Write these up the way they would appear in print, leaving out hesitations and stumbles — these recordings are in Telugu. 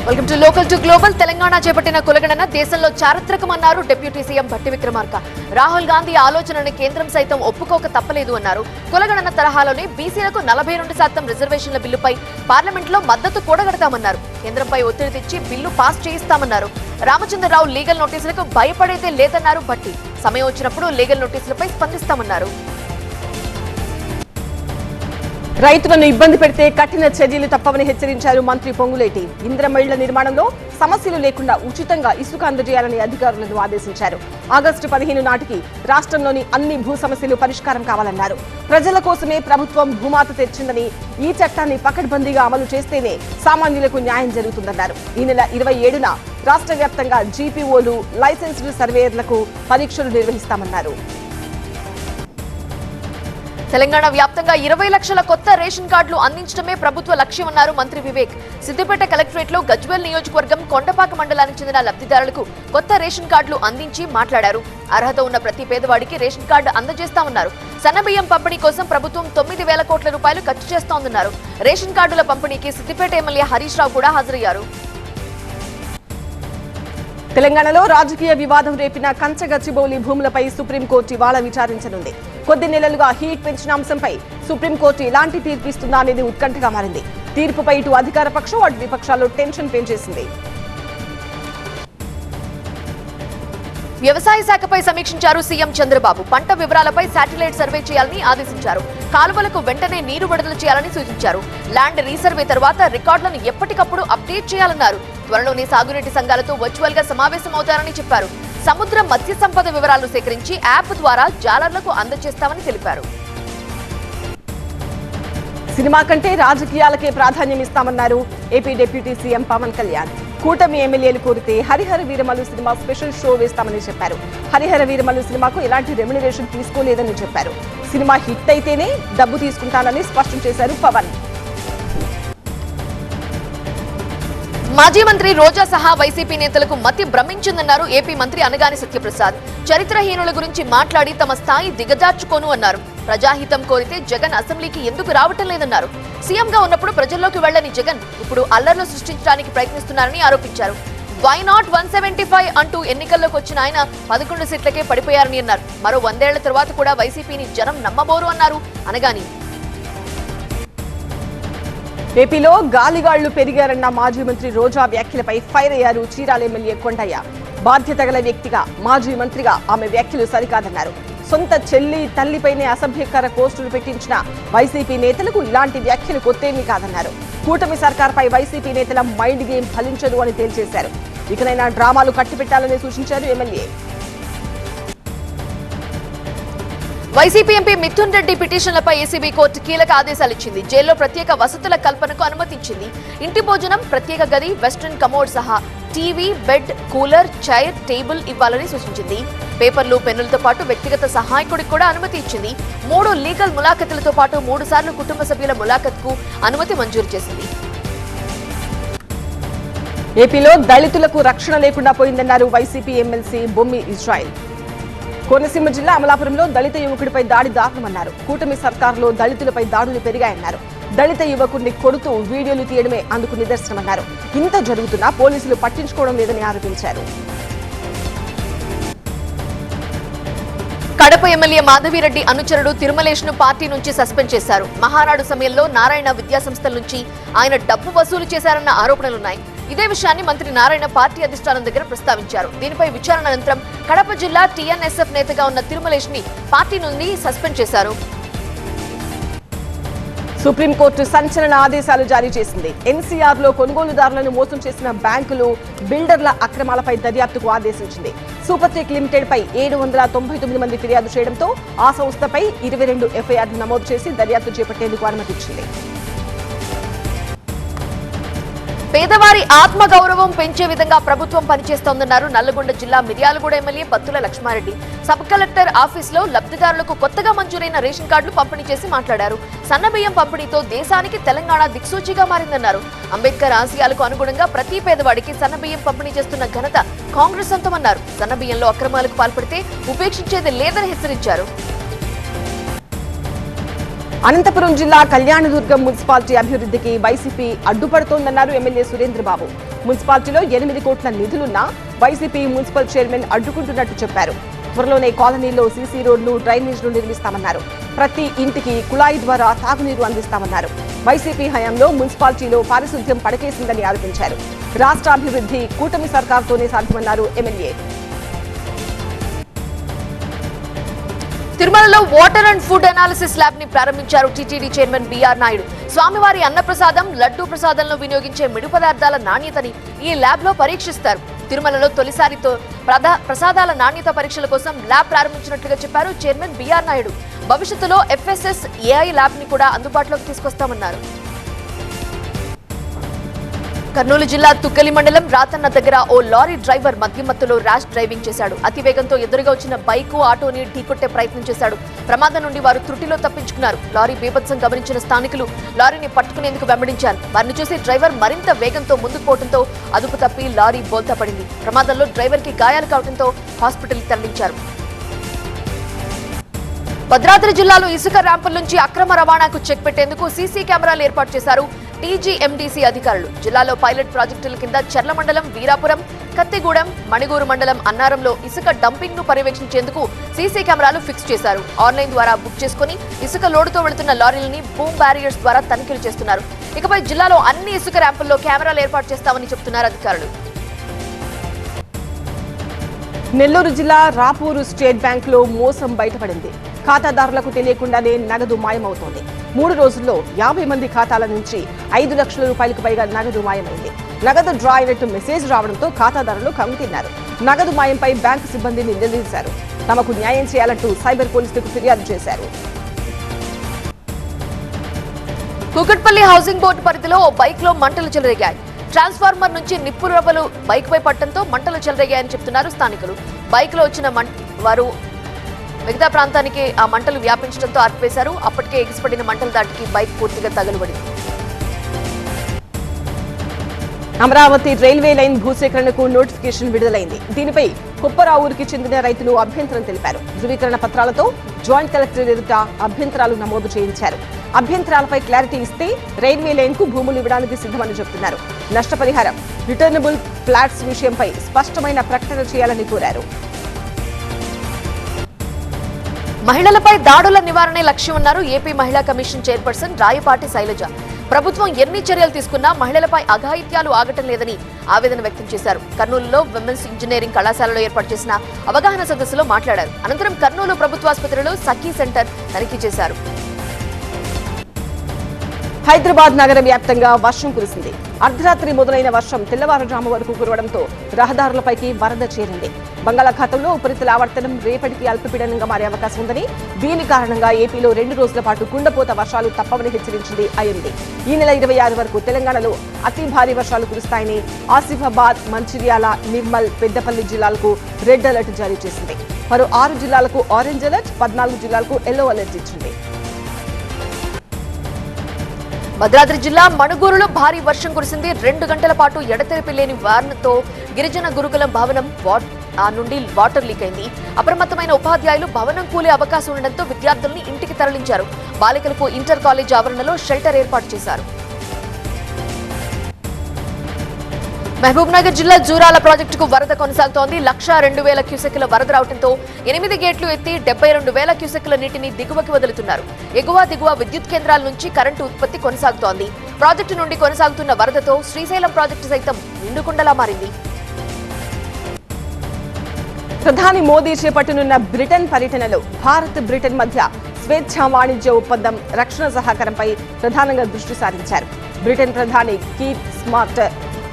Welcome to local to global. Telangana చేపట్టిన కులగణన దేశంలో చారిత్రకమన్నారు డిప్యూటీ సీఎం భట్టి విక్రమార్క. రాహుల్ గాంధీ ఆలోచనని కేంద్రం సైతం ఒప్పుకోక తప్పలేదు అన్నారు. కులగణన తరహాలోనే బీసీలకు 42% రిజర్వేషన్ల బిల్లుపై పార్లమెంట్లో మద్దతు కూడగడతామన్నారు. కేంద్రంపై ఒత్తిడి తెచ్చి బిల్లు పాస్ చేయిస్తామన్నారు. రామచంద్రరావు లీగల్ నోటీసులకు భయపడేదే లేదన్నారు భట్టి. సమయం వచ్చినప్పుడు లీగల్ నోటీసులపై స్పందిస్తామన్నారు. రైతులను ఇబ్బంది పెడితే కఠిన చర్యలు తప్పవని హెచ్చరించారు మంత్రి పొంగులేటి. ఇందిరమ్మ ఇళ్ల నిర్మాణంలో సమస్యలు లేకుండా ఉచితంగా ఇసుక అందజేయాలని అధికారులను ఆదేశించారు. ఆగస్టు 15 నాటికి రాష్ట్రంలోని అన్ని భూ సమస్యలు పరిష్కారం కావాలన్నారు. ప్రజల కోసమే ప్రభుత్వం భూమాత తెచ్చిందని, ఈ చట్టాన్ని పకడ్బందీగా అమలు చేస్తేనే సామాన్యులకు న్యాయం జరుగుతుందన్నారు. ఈ నెల 27న రాష్ట్ర వ్యాప్తంగా జీపీఓలు, లైసెన్స్డ్ సర్వేయర్లకు పరీక్షలు నిర్వహిస్తామన్నారు. తెలంగాణ వ్యాప్తంగా 20 లక్షల కొత్త రేషన్ కార్డులు అందించడమే ప్రభుత్వ లక్ష్యమన్నారు మంత్రి వివేక్. సిద్దిపేట కలెక్టరేట్ లో గజ్వేల్ నియోజకవర్గం కొండపాక మండలానికి చెందిన లబ్ధిదారులకు కొత్త రేషన్ కార్డులు అందించి మాట్లాడారు. అర్హత ఉన్న ప్రతి పేదవాడికి రేషన్ కార్డు అందజేస్తామన్నారు. సన్నబియ్యం పంపిణీ కోసం ప్రభుత్వం 9,000 కోట్ల రూపాయలు ఖర్చు చేస్తోందన్నారు. రేషన్ కార్డుల పంపిణీకి సిద్దిపేట ఎమ్మెల్యే హరీష్ రావు కూడా హాజరయ్యారు. తెలంగాణలో రాజకీయ వివాదం రేపిన కంచగచ్చిబౌలి భూములపై సుప్రీంకోర్టు ఇవాళ విచారించనుంది. కొద్ది నెలలుగా హీట్ పెంచిన అంశంపై సుప్రీంకోర్టు ఎలాంటి తీర్పు ఇస్తుందా అనేది ఉత్కంఠగా మారింది. తీర్పుపై ఇటు అధికార పక్షం, అటు విపక్షాల్లో టెన్షన్ పెంచేసింది. వ్యవసాయ శాఖపై సమీక్షించారు సీఎం చంద్రబాబు. పంట వివరాలపై శాటిలైట్ సర్వే చేయాలని ఆదేశించారు. కాలువలకు వెంటనే నీరు విడుదల చేయాలని సూచించారు. ల్యాండ్ రీసర్వే తర్వాత రికార్డులను ఎప్పటికప్పుడు అప్డేట్ చేయాలన్నారు. త్వరలోనే సాగునీటి సంఘాలతో వర్చువల్ గా సమావేశమవుతారని చెప్పారు. సముద్ర మత్స్య సంపద వివరాలను సేకరించి యాప్ ద్వారా జాలర్లకు అందజేస్తామని తెలిపారు. సినిమా కంటే రాజకీయాలకే ప్రాధాన్యం ఇస్తామన్నారు AP deputy CM Pawan Kalyan. కూటమి ఎమ్మెల్యేలు కోరితే Hari Hara Veera Mallu cinema special show వేస్తామని చెప్పారు. హరిహర వీరమల్లు సినిమాకు ఎలాంటి రెమ్యునరేషన్ తీసుకోలేదని చెప్పారు. సినిమా హిట్ అయితేనే డబ్బు తీసుకుంటానని స్పష్టం చేశారు పవన్. మాజీ మంత్రి రోజా సహా వైసీపీ నేతలకు మతి భ్రమించిందన్నారు ఏపీ మంత్రి అనగాని సత్యప్రసాద్. చరిత్రహీనుల గురించి మాట్లాడి తమ స్థాయి దిగజార్చుకోను అన్నారు. ప్రజాహితం కోరితే జగన్ అసెంబ్లీకి ఎందుకు రావటం లేదన్నారు. సీఎంగా ఉన్నప్పుడు ప్రజల్లోకి వెళ్లని జగన్ ఇప్పుడు అల్లర్లు సృష్టించడానికి ప్రయత్నిస్తున్నారని ఆరోపించారు. వై నాట్ 175 అంటూ ఎన్నికల్లోకి వచ్చిన ఆయన 11 సీట్లకే పడిపోయారని అన్నారు. మరో 100 ఏళ్ల తర్వాత కూడా వైసీపీని జనం నమ్మబోరు అన్నారు అనగాని. ఏపీలో గాలిగాళ్లు పెరిగారన్న మాజీ మంత్రి రోజా వ్యాఖ్యలపై ఫైర్ అయ్యారు చీరాల ఎమ్మెల్యే కొండయ్య. బాధ్యత గల వ్యక్తిగా, మాజీ మంత్రిగా ఆమె వ్యాఖ్యలు సరికాదన్నారు. సొంత చెల్లి, తల్లిపైనే అసభ్యకర పోస్టులు పెట్టించిన వైసీపీ నేతలకు ఇలాంటి వ్యాఖ్యలు కొత్తేమీ కాదన్నారు. కూటమి సర్కార్పై వైసీపీ నేతల మైండ్ గేమ్ ఫలించదు అని తేల్చేశారు. ఇకనైనా డ్రామాలు కట్టిపెట్టాలని సూచించారు MLA. YCP MP Mithun Reddy పిటిషన్లపై ఏసీబీ కోర్టు కీలక ఆదేశాలు ఇచ్చింది. జైల్లో ప్రత్యేక వసతుల కల్పనకు అనుమతించింది. ఇంటి భోజనం, ప్రత్యేక గది, వెస్ట్రన్ కమోడ్ సహా TV, bed, cooler, chair, table ఇవ్వాలని సూచించింది. పేపర్లు, పెన్నులతో పాటు వ్యక్తిగత సహాయకుడికి కూడా అనుమతి ఇచ్చింది. 3 లీగల్ ములాఖతులతో పాటు 3 సార్లు కుటుంబ సభ్యుల ములాఖత్కు అనుమతి మంజూరు చేసింది. ఏపీలో దళితులకు రక్షణ లేకుండా పోయిందన్నారు YCP MLC Bommi Israel. Konaseema జిల్లా అమలాపురంలో దళిత యువకుడిపై దాడి దారుణమన్నారు. కూటమి సర్కారులో దళితులపై దాడులు పెరిగాయన్నారు. దళిత యువకుడిని కొడుతూ వీడియోలు తీయడమే అందుకు నిదర్శనమన్నారు. ఇంత జరుగుతున్నా పోలీసులు పట్టించుకోవడం లేదని ఆరోపించారు. కడప ఎమ్మెల్యే మాధవిరెడ్డి అనుచరుడు తిరుమలేష్ ను పార్టీ నుంచి సస్పెండ్ చేశారు. మహానాడు సమయంలో నారాయణ విద్యాసంస్థల నుంచి ఆయన డబ్బు వసూలు చేశారన్న ఆరోపణలున్నాయి. ఇదే విషయాన్ని మంత్రి నారాయణ పార్టీ అధిష్టానం దగ్గర ప్రస్తావించారు. దీనిపై విచారణ అనంతరం కడప జిల్లా టీఎన్ఎస్ఎఫ్ నేతగా ఉన్న తిరుమలేష్ ని పార్టీ నుండి సస్పెండ్ చేశారు. సుప్రీంకోర్టు సంచలన ఆదేశాలు జారీ చేసింది. ఎన్సీఆర్ లో కొనుగోలుదారులను మోసం చేసిన బ్యాంకులు, బిల్డర్ల అక్రమాలపై దర్యాప్తుకు ఆదేశించింది. సూపర్టెక్ లిమిటెడ్ పై 799 మంది ఫిర్యాదు చేయడంతో ఆ సంస్థపై 22 ఎఫ్ఐఆర్లు నమోదు చేసి దర్యాప్తు చేపట్టేందుకు అనుమతించింది. పేదవారి ఆత్మగౌరవం పెంచే విధంగా ప్రభుత్వం పనిచేస్తోందన్నారు నల్లగొండ జిల్లా Miryalaguda MLA పత్తుల Lakshma Reddy. Sub collector ఆఫీసులో లబ్ధిదారులకు కొత్తగా మంజూరైన రేషన్ కార్డులు పంపిణీ చేసి మాట్లాడారు. సన్నబియ్యం పంపిణీతో దేశానికి తెలంగాణ దిక్సూచిగా మారిందన్నారు. అంబేద్కర్ ఆశయాలకు అనుగుణంగా ప్రతి పేదవాడికి సన్నబియ్యం పంపిణీ చేస్తున్న ఘనత కాంగ్రెస్ సొంతమన్నారు. సన్నబియ్యంలో అక్రమాలకు పాల్పడితే ఉపేక్షించేది లేదని హెచ్చరించారు. అనంతపురం జిల్లా కళ్యాణదుర్గం మున్సిపాలిటీ అభివృద్ధికి వైసీపీ అడ్డుపడుతోందన్నారు ఎమ్మెల్యే సురేంద్రబాబు. మున్సిపాలిటీలో 8 కోట్ల నిధులున్నా వైసీపీ మున్సిపల్ చైర్మన్ అడ్డుకుంటున్నట్టు చెప్పారు. త్వరలోనే కాలనీలో సీసీ రోడ్లు, డ్రైనేజ్లు నిర్మిస్తామన్నారు. ప్రతి ఇంటికి కుళాయి ద్వారా తాగునీరు అందిస్తామన్నారు. వైసీపీ హయాంలో మున్సిపాలిటీలో పారిశుద్ధ్యం పడకేసిందని ఆరోపించారు. రాష్ట్రాభివృద్ధి కూటమి సర్కారుతోనే సాధ్యమన్నారు ఎమ్మెల్యే. తిరుమలలో water and food analysis lab ని ప్రారంభించారు టీటీడీ చైర్మన్ బీఆర్ నాయుడు. స్వామివారి అన్నప్రసాదం, లడ్డూ ప్రసాదంలో వినియోగించే మిడి పదార్థాల నాణ్యతని ఈ ల్యాబ్ లో పరీక్షిస్తారు. తిరుమలలో తొలిసారితో ప్రసాదాల నాణ్యత పరీక్షల కోసం ల్యాబ్ ప్రారంభించినట్లుగా చెప్పారు చైర్మన్ బీఆర్ నాయుడు. భవిష్యత్తులో ఎఫ్ఎస్ఎస్ ఏఐ ల్యాబ్ ని కూడా అందుబాటులోకి తీసుకొస్తామన్నారు. కర్నూలు జిల్లా తుగ్గలి మండలం రాతన్న దగ్గర ఓ లారీ డ్రైవర్ మద్యమత్తులో ర్యాష్ డ్రైవింగ్ చేశాడు. అతివేగంతో ఎదురుగా వచ్చిన బైకు, ఆటోని ఢీకొట్టే ప్రయత్నం చేశాడు. ప్రమాదం నుండి వారు త్రుటిలో తప్పించుకున్నారు. లారీ బీభత్సం గమనించిన స్థానికులు లారీని పట్టుకునేందుకు వెంబడించారు. వారిని చూసి డ్రైవర్ మరింత వేగంతో ముందుకు పోవడంతో అదుపు తప్పి లారీ బోల్తా పడింది. ప్రమాదంలో డ్రైవర్ కి గాయాలు కావడంతో హాస్పిటల్కి తరలించారు. భద్రాద్రి జిల్లాలో ఇసుక ర్యాంపుల నుంచి అక్రమ రవాణాకు చెక్ పెట్టేందుకు సీసీ కెమెరాలు ఏర్పాటు చేశారు టీజీఎండీసీ అధికారులు. జిల్లాలో పైలట్ ప్రాజెక్టుల కింద చర్ల మండలం వీరాపురం, కత్తిగూడెం, మణిగూరు మండలం అన్నారంలో ఇసుక డంపింగ్ ను పర్యవేక్షించేందుకు సీసీ కెమెరాలు ఫిక్స్ చేశారు. ఆన్లైన్ ద్వారా బుక్ చేసుకుని ఇసుక లోడుతో వెళుతున్న లారీలని బూమ్ బ్యారియర్స్ ద్వారా తనిఖీలు చేస్తున్నారు. ఇకపై జిల్లాలో అన్ని ఇసుక ర్యాంపుల్లో కెమెరాలు ఏర్పాటు చేస్తామని చెబుతున్నారు అధికారులు. నెల్లూరు జిల్లా రాపూరు స్టేట్ బ్యాంక్ లో మోసం బయటపడింది. ఖాతాదారులకు తెలియకుండానే నగదు మాయమవుతోంది. 3 రోజుల్లో 50 మంది ఖాతాల నుంచి 5 లక్షల రూపాయలకు పైగా నగదు మాయమైంది. నగదు డ్రా అయినట్టు మెసేజ్ రావడంతో ఖాతాదారులు కంగుతిన్నారు. నగదు మాయంపై బ్యాంకు సిబ్బందిని నిలదీశారు. తమకు న్యాయం చేయాలంటూ సైబర్ పోలీసులకు ఫిర్యాదు చేశారు. కూకట్పల్లి హౌసింగ్ బోర్డు పరిధిలో ఓ బైక్ లో మంటలు చెలరేగాయి. ట్రాన్స్ఫార్మర్ నుంచి నిప్పు రవ్వలు బైక్ పై పట్టడంతో మంటలు చెలరేగాయని చెప్తున్నారు స్థానికులు. బైక్ లో వచ్చిన వారు మిగతా ప్రాంతానికి ఆ మంటలు వ్యాపించడంతో ఆర్పివేశారు. అప్పటికే ఎగిసిపడిన మంటల దాటికి బైక్ పూర్తిగా తగులుబడింది. అమరావతి రైల్వే లైన్ భూసేకరణకు నోటిఫికేషన్ విడుదలైంది. దీనిపై కుప్పరావూరుకి చెందిన రైతులు అభ్యంతరం తెలిపారు. ధృవీకరణ పత్రాలతో జాయింట్ కలెక్టర్ ఎదుట అభ్యంతరాలు నమోదు చేయించారు. అభ్యంతరాలపై క్లారిటీ ఇస్తే రైల్వే లైన్ కు భూములు ఇవ్వడానికి సిద్ధమని చెబుతున్నారు. నష్టపరిహారం, రిటర్నబుల్ ఫ్లాట్స్ విషయంపై స్పష్టమైన ప్రకటన చేయాలని కోరారు. మహిళలపై దాడుల నివారణే లక్ష్యమన్నారు ఏపీ మహిళా కమిషన్ చైర్పర్సన్ రాయపాటి శైలజ. ప్రభుత్వం ఎన్ని చర్యలు తీసుకున్నా మహిళలపై అఘాయిత్యాలు ఆగటం లేదని ఆవేదన వ్యక్తం చేశారు. కర్నూలులో విమెన్స్ ఇంజనీరింగ్ కళాశాలలో ఏర్పాటు చేసిన అవగాహన సదస్సులో మాట్లాడారు. అనంతరం కర్నూలు ప్రభుత్వాసుపత్రిలో సఖీ సెంటర్ తనిఖీ చేశారు. హైదరాబాద్ నగర వ్యాప్తంగా వర్షం కురిసింది. అర్ధరాత్రి మొదలైన వర్షం తెల్లవారుజాము వరకు కురవడంతో రహదారులపైకి వరద చేరింది. బంగాళాఖాతంలో ఉపరితల ఆవర్తనం రేపటికి అల్పపీడనంగా మారే అవకాశం ఉందని, దీని కారణంగా ఏపీలో 2 రోజుల పాటు కుండపోత వర్షాలు తప్పవని హెచ్చరించింది ఐఎండీ. ఈ నెల 26 వరకు తెలంగాణలో అతి భారీ వర్షాలు కురుస్తాయని ఆసిఫాబాద్, మంచిర్యాల, నిర్మల్, పెద్దపల్లి జిల్లాలకు రెడ్ అలర్ట్ జారీ చేసింది. మరో 6 జిల్లాలకు ఆరెంజ్ అలర్ట్, 14 జిల్లాలకు ఎల్లో అలర్ట్ ఇచ్చింది. భద్రాద్రి జిల్లా మణుగూరులో భారీ వర్షం కురిసింది. 2 గంటల పాటు ఎడతెరిపి లేని వానతో గిరిజన గురుకులం భవనం నుండి వాటర్ లీక్ అయింది. అప్రమత్తమైన ఉపాధ్యాయులు భవనం కూలే అవకాశం ఉండడంతో విద్యార్థుల్ని ఇంటికి తరలించారు. బాలికలకు ఇంటర్ కాలేజ్ ఆవరణలో షెల్టర్ ఏర్పాటు చేశారు. మహబూబ్ నగర్ జిల్లా జూరాల ప్రాజెక్టుకు వరద కొనసాగుతోంది. 1,02,000 క్యూసెక్కుల వరద రావడంతో 8 గేట్లు ఎత్తి 72,000 క్యూసెక్కుల నీటిని దిగువకి వదులుతున్నారు. ఎగువ దిగువ విద్యుత్ కేంద్రాల నుంచి కరెంటు ఉత్పత్తి కొనసాగుతోంది. ప్రాజెక్టు నుండి కొనసాగుతున్న వరదతో శ్రీశైలం ప్రాజెక్టు సైతం నిండుకుండలా మారింది. ప్రధాని మోదీ చేపట్టనున్న బ్రిటన్ పర్యటనలో భారత్, బ్రిటన్ మధ్య స్వేచ్ఛా వాణిజ్య ఒప్పందం, రక్షణ సహకారంపై ప్రధానంగా దృష్టి సారించారు. బ్రిటన్ ప్రధాని కీర్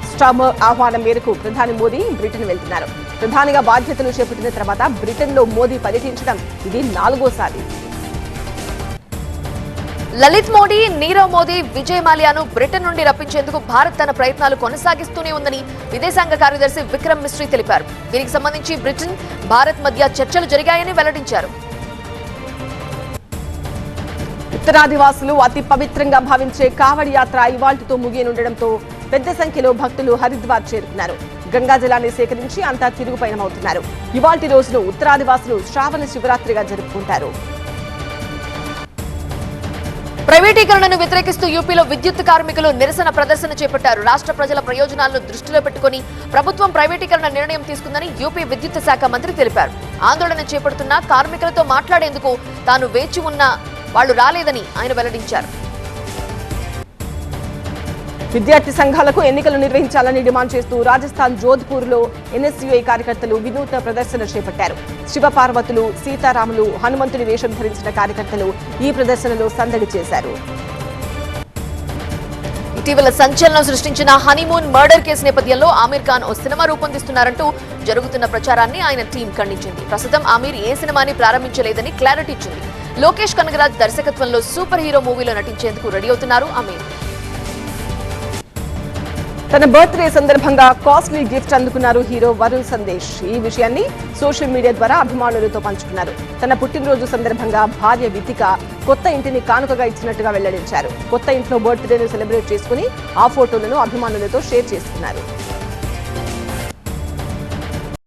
స్టార్మర్ ఆహ్వానం మేరకు ప్రధాని మోదీ బ్రిటన్ వెళ్తున్నారు. ప్రధానిగా బాధ్యతలు చేపట్టిన తర్వాత బ్రిటన్ లో మోదీ పర్యటించడం ఇది 4వసారి. లలిత్ మోడీ, నీరవ్ మోదీ, విజయ్ మాల్యాను బ్రిటన్ నుండి రప్పించేందుకు భారత్ తన ప్రయత్నాలు కొనసాగిస్తూనే ఉందని విదేశాంగ కార్యదర్శి విక్రమ్ మిస్రీ తెలిపారు. దీనికి సంబంధించి బ్రిటన్, భారత్ మధ్య చర్చలు జరిగాయని వెల్లడించారు. ఉత్తరాదివాసులు అతి పవిత్రంగా భావించే కావడి యాత్ర ఇవాళ్టితో ముగియనుండడంతో పెద్ద సంఖ్యలో భక్తులు హరిద్వార్ చేరుకున్నారు. గంగా జలాన్ని సేకరించి అంతా తిరుగుపయనమవుతున్నారు. ఇవాల్టి రోజును ఉత్తరాదివాసులు శ్రావణ శివరాత్రిగా జరుపుకుంటారు. ప్రైవేటీకరణను వ్యతిరేకిస్తూ యూపీలో విద్యుత్ కార్మికులు నిరసన ప్రదర్శన చేపట్టారు. రాష్ట్ర ప్రజల ప్రయోజనాలను దృష్టిలో పెట్టుకుని ప్రభుత్వం ప్రైవేటీకరణ నిర్ణయం తీసుకుందని యూపీ విద్యుత్ శాఖ మంత్రి తెలిపారు. ఆందోళన చేపడుతున్న కార్మికులతో మాట్లాడేందుకు తాను వేచి ఉన్నా వాళ్లు రాలేదని ఆయన వెల్లడించారు. విద్యార్థి సంఘాలకు ఎన్నికలు నిర్వహించాలని డిమాండ్ చేస్తూ రాజస్థాన్ జోధ్పూర్లో ఎన్ఎస్యుఐ కార్యకర్తలు వినూత్న ప్రదర్శన చేపట్టారు. శివపార్వతులు, సీతారాములు, హనుమంతుడి వేషం ధరించిన కార్యకర్తలు ఈ ప్రదర్శనలో సందడి చేశారు. ఇటీవల సంచలనం సృష్టించిన హనీమూన్ మర్డర్ కేసు నేపథ్యంలో ఆమీర్ ఖాన్ ఓ సినిమా రూపొందిస్తున్నారంటూ జరుగుతున్న ప్రచారాన్ని ఆయన టీం ఖండించింది. ప్రస్తుతం ఆమీర్ ఏ సినిమాని ప్రారంభించలేదని క్లారిటీ ఇచ్చింది. లోకేష్ కనగరాజ్ దర్శకత్వంలో సూపర్ హీరో మూవీలో నటించేందుకు రెడీ అవుతున్నారు ఆమీర్. తన బర్త్డే సందర్భంగా కాస్ట్లీ గిఫ్ట్ అందుకున్నారు హీరో వరుణ్ సందేశ్. ఈ విషయాన్ని సోషల్ మీడియా ద్వారా అభిమానులతో పంచుకున్నారు. తన పుట్టినరోజు సందర్భంగా భార్య వితిక కొత్త ఇంటిని కానుకగా ఇచ్చినట్టుగా వెల్లడించారు. కొత్త ఇంట్లో బర్త్డేను సెలబ్రేట్ చేసుకుని ఆ ఫోటోలను అభిమానులతో షేర్ చేసుకున్నారు.